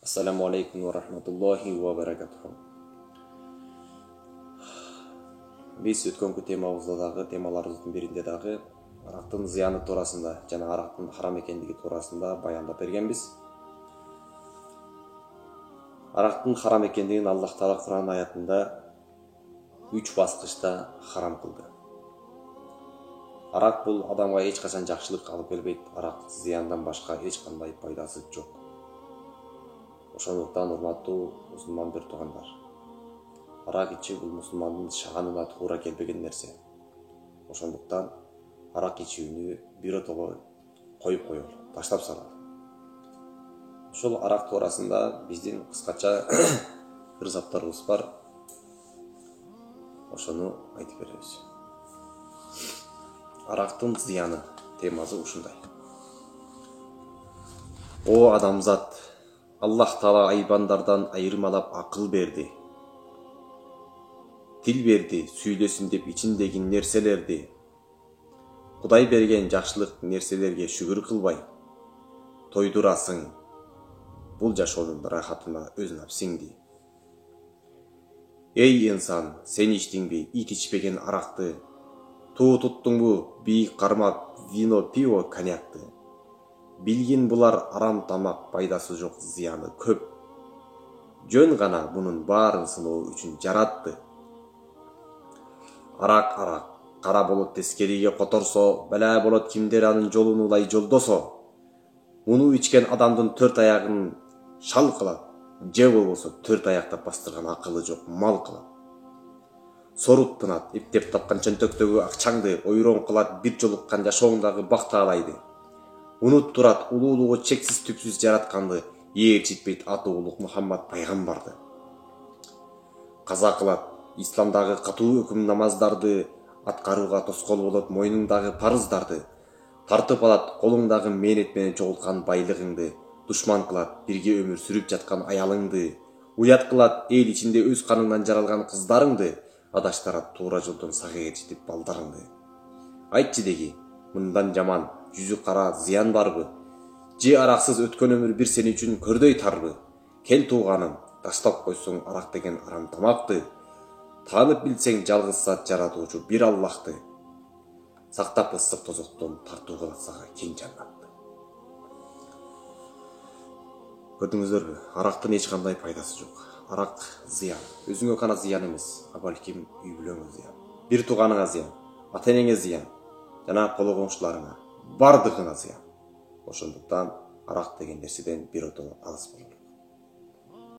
Assalamu alaikum wa rahmatullahi wa barakatuhu. Biz өткөнкү темаларыбыздын биринде дагы арактын зыяны туурасында жана арактын харам экендиги туурасында баяндап бергенбиз. Арактын харам экендигин Аллах Таала Кур'ан аятында 3 баскычта харам кылды. Арак бул адамга эч качан жакшылык алып келбейт. Арак зыяндан башка эч кандай пайдасы жок. Ошондуктан урматтуу мусулман бир туугандар, арак ичүү бул мусулмандын шаганына туура келбеген нерсе. Ошондуктан арак ичүүнү биротоло коюп коелу, таштап салалы. Ошол арак туурасында биздин кыскача ырзаптарыбыз бар. Ошону айтып беребиз. Арактын зыяны темасы ушундай. О адамзат, Аллах Таала айбандардан айырмалап акыл берди. Тил берди, сүйлөсүн деп ичиндеги нерселерди. Кудай берген жакшылык нерселерге шүгүр кылбай, тойдурасың. Бул жашоонун рахатына өз напсиңди. Эй инсан, сен ичтиңби ит ичпеген аракты? Туу туттуңбу бийик кармак, вино, пиво, коньякты? Билгин булар арам тамак, пайдасы жок, зыяны көп. Жөн гана бунун баарын сыноо үчүн жаратты. Арак, кара болот тескериге которсо, бала болот кимдер анын жолун улай жолдосо. Муну ичкен адамдын 4 аягын шал кылат, же болбосо 4 аяктап бастырган акылы жок мал кылат. Соруттунат, эптеп тапкан чөнтөктөгү акчаңды ойрон кылат, бир жолуккан жашооңдагы бактаалайды. Унуттурат улуулугу чексиз түпсүз жаратканды, ээрчитпейт аты улук Мухаммад пайгамбарды. Каза кылат, исламдагы катуу өкүм намаздарды аткарууга тоскоол болот мойнуңдагы парыздарды, тартып алат колуңдагы мээнет менен чогулткан байлыгыңды, душман кылат бирге өмүр сүрүп жаткан аялыңды, уят кылат эл ичинде өз каныңдан жаралган кыздарыңды, адаштырат туура жолдон сага ээрчитип балдарыңды. Айтчы деги, мындан жаман жүзү кара зыян барбы? Же араксыз өткөн өмүр бир сен үчүн көрдөй тарбы? Кел тууганым, таштап койсоң арак деген арам тамакты. Таанып билсең жалгыз зат жаратуучу бир Аллахты. Сактап ысык тозоктон тартуу кылат сага кең жаннатты. Көрдүңүздөрбү? Арактын эч кандай пайдасы жок. Арак зыян. Өзүңө гана зыян эмес, балким үй бүлөңө зыян. Бир тууганыңа зыян, ата-энеңе зыян, жана коло коңшуларыңа бардыгына зыян. Ошондуктан арак деген нерседен биротоло алыс бололу.